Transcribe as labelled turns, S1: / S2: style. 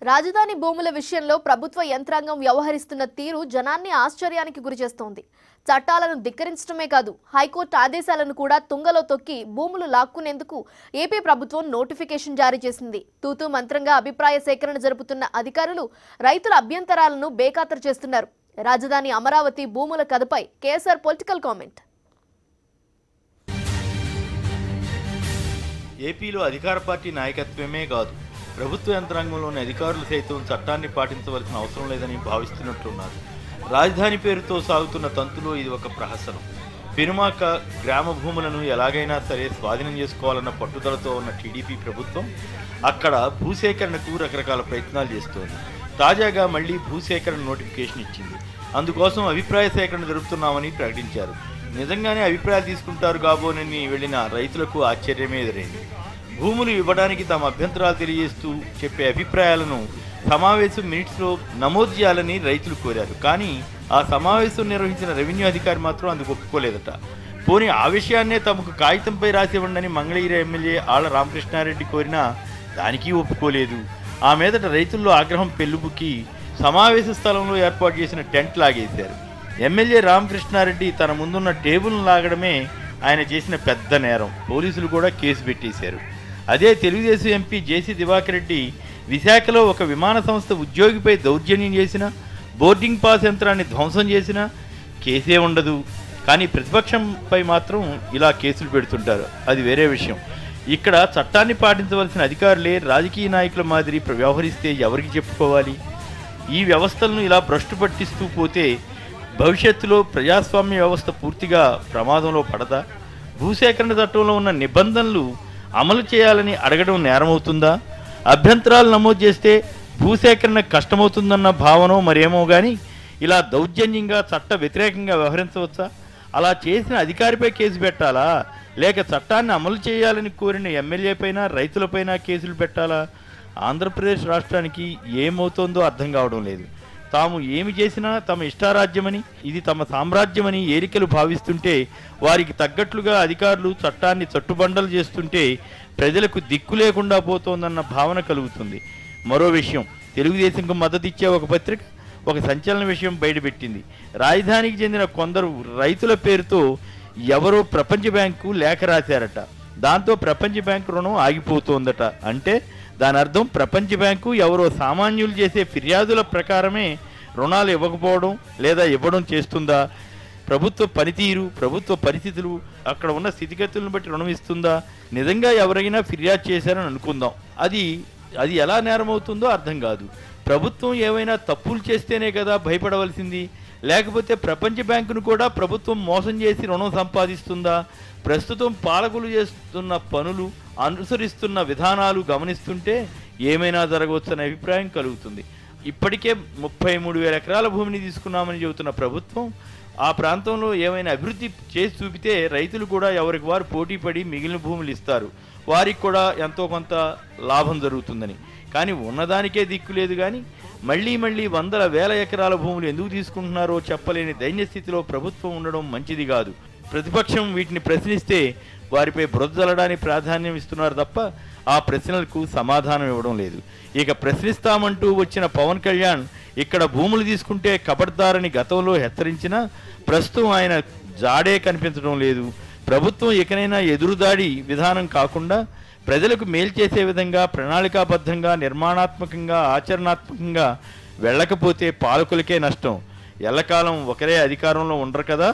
S1: రాజధాని భూముల విషయంలో ప్రభుత్వ యంత్రాంగం వ్యవహరిస్తున్న తీరు జనాన్ని ఆశ్చర్యానికి గురిచేస్తోంది. చట్టాలను ధిక్కరించడమే కాదు, హైకోర్టు ఆదేశాలను కూడా తుంగలో తొక్కి భూములు లాక్కునేందుకు ఏపీ ప్రభుత్వం నోటిఫికేషన్ జారీ చేసింది. తూతూ మంత్రంగా అభిప్రాయ సేకరణ జరుపుతున్న అధికారులు రైతుల అభ్యంతరాలను బేఖాతరు చేస్తున్నారు. రాజధాని అమరావతి భూముల కథపై కేఎస్ఆర్ పొలిటికల్ కామెంట్.
S2: ఏపీలో అధికార పార్టీ నాయకత్వమే కాదు, ప్రభుత్వ యంత్రాంగంలోని అధికారులు సైతం చట్టాన్ని పాటించవలసిన అవసరం లేదని భావిస్తున్నట్లున్నారు. రాజధాని పేరుతో సాగుతున్న తంతులో ఇది ఒక ప్రహసనం. పెరుమాక గ్రామ భూములను ఎలాగైనా సరే స్వాధీనం చేసుకోవాలన్న పట్టుదలతో ఉన్న టీడీపీ ప్రభుత్వం అక్కడ భూసేకరణకు రకరకాల ప్రయత్నాలు చేస్తోంది. తాజాగా మళ్లీ భూసేకరణ నోటిఫికేషన్ ఇచ్చింది. అందుకోసం అభిప్రాయ సేకరణ జరుపుతున్నామని ప్రకటించారు. నిజంగానే అభిప్రాయాలు తీసుకుంటారు కాబోనని వెళ్లిన రైతులకు ఆశ్చర్యమే ఎదురైంది. భూములు ఇవ్వడానికి తమ అభ్యంతరాలు తెలియజేస్తూ చెప్పే అభిప్రాయాలను సమావేశం మినిట్స్లో నమోదు చేయాలని రైతులు కోరారు. కానీ ఆ సమావేశం నిర్వహించిన రెవెన్యూ అధికారి మాత్రం అందుకు ఒప్పుకోలేదట. పోనీ ఆ విషయాన్నే తమకు కాగితంపై రాసివ్వండి మంగళగిరి ఎమ్మెల్యే ఆళ్ల రామకృష్ణారెడ్డి కోరినా దానికి ఒప్పుకోలేదు. ఆ మీదట రైతుల్లో ఆగ్రహం పెళ్లుబుక్కి సమావేశ స్థలంలో ఏర్పాటు చేసిన టెంట్ లాగేశారు. ఎమ్మెల్యే రామకృష్ణారెడ్డి తన ముందున్న టేబుల్ను లాగడమే ఆయన చేసిన పెద్ద నేరం. పోలీసులు కూడా కేసు పెట్టేశారు. అదే తెలుగుదేశం ఎంపీ జేసీ దివాకర్ రెడ్డి విశాఖలో ఒక విమాన సంస్థ ఉద్యోగిపై దౌర్జన్యం చేసిన, బోర్డింగ్ పాస్ యంత్రాన్ని ధ్వంసం చేసిన కేసే ఉండదు. కానీ ప్రతిపక్షంపై మాత్రం ఇలా కేసులు పెడుతుంటారు. అది వేరే విషయం. ఇక్కడ చట్టాన్ని పాటించవలసిన అధికారులే రాజకీయ నాయకుల మాదిరి వ్యవహరిస్తే ఎవరికి చెప్పుకోవాలి? ఈ వ్యవస్థలను ఇలా భ్రష్టు పట్టిస్తూ పోతే భవిష్యత్తులో ప్రజాస్వామ్య వ్యవస్థ పూర్తిగా ప్రమాదంలో పడదా? భూసేకరణ చట్టంలో ఉన్న నిబంధనలు అమలు చేయాలని అడగడం నేరమవుతుందా? అభ్యంతరాలు నమోదు చేస్తే భూసేకరణ కష్టమవుతుందన్న భావనో మరేమో కానీ ఇలా దౌర్జన్యంగా చట్ట వ్యతిరేకంగా వ్యవహరించవచ్చా? అలా చేసిన అధికారిపై కేసు పెట్టాలా, లేక చట్టాన్ని అమలు చేయాలని కోరిన ఎమ్మెల్యే పైన రైతులపైన కేసులు పెట్టాలా? ఆంధ్రప్రదేశ్ రాష్ట్రానికి ఏమవుతోందో అర్థం కావడం లేదు. తాము ఏమి చేసినా తమ ఇష్టారాజ్యమని, ఇది తమ సామ్రాజ్యమని ఏలికలు భావిస్తుంటే, వారికి తగ్గట్లుగా అధికారులు చట్టాన్ని చట్టుబండలు చేస్తుంటే ప్రజలకు దిక్కు లేకుండా పోతోందన్న భావన కలుగుతుంది. మరో విషయం, తెలుగుదేశంకు మద్దతు ఇచ్చే ఒక పత్రిక ఒక సంచలన విషయం బయటపెట్టింది. రాజధానికి చెందిన కొందరు రైతుల పేరుతో ఎవరో ప్రపంచ బ్యాంకు లేఖ రాశారట. దాంతో ప్రపంచ బ్యాంకు రుణం ఆగిపోతోందట. అంటే దాని అర్థం ప్రపంచ బ్యాంకు ఎవరో సామాన్యులు చేసే ఫిర్యాదుల ప్రకారమే రుణాలు ఇవ్వకపోవడం లేదా ఇవ్వడం చేస్తుందా? ప్రభుత్వ పనితీరు, ప్రభుత్వ పరిస్థితులు, అక్కడ ఉన్న స్థితిగతులను బట్టి రుణం ఇస్తుందా? నిజంగా ఎవరైనా ఫిర్యాదు చేశారని అనుకుందాం, అది ఎలా నేరమవుతుందో అర్థం కాదు. ప్రభుత్వం ఏమైనా తప్పులు చేస్తేనే కదా భయపడవలసింది. లేకపోతే ప్రపంచ బ్యాంకును కూడా ప్రభుత్వం మోసం చేసి రుణం సంపాదిస్తుందా? ప్రస్తుతం పాలకులు చేస్తున్న పనులు, అనుసరిస్తున్న విధానాలు గమనిస్తుంటే ఏమైనా జరగవచ్చనే అభిప్రాయం కలుగుతుంది. ఇప్పటికే 33,000 ఎకరాల భూమిని తీసుకున్నామని చెబుతున్న ప్రభుత్వం ఆ ప్రాంతంలో ఏమైనా అభివృద్ధి చేసి చూపితే రైతులు కూడా ఎవరికి వారు పోటీ పడి మిగిలిన భూములు ఇస్తారు. వారికి కూడా ఎంతో కొంత లాభం జరుగుతుందని. కానీ ఉన్నదానికే దిక్కు లేదు. కానీ మళ్ళీ వందల వేల ఎకరాల భూములు ఎందుకు తీసుకుంటున్నారో చెప్పలేని దైన్యస్థితిలో ప్రభుత్వం ఉండడం మంచిది కాదు. ప్రతిపక్షం వీటిని ప్రశ్నిస్తే వారిపై బురద జల్లడానికి ప్రాధాన్యం ఇస్తున్నారు తప్ప ఆ ప్రశ్నలకు సమాధానం ఇవ్వడం లేదు. ఇక ప్రశ్నిస్తామంటూ వచ్చిన పవన్ కళ్యాణ్ ఇక్కడ భూములు తీసుకుంటే కబడ్దారని గతంలో హెచ్చరించినా ప్రస్తుతం ఆయన జాడే కనిపించడం లేదు. ప్రభుత్వం ఇకనైనా ఎదురుదాడి విధానం కాకుండా ప్రజలకు మేలు చేసే విధంగా ప్రణాళికాబద్ధంగా, నిర్మాణాత్మకంగా, ఆచరణాత్మకంగా వెళ్ళకపోతే పాలకులకే నష్టం. ఎల్లకాలం ఒకరే అధికారంలో ఉండరు కదా.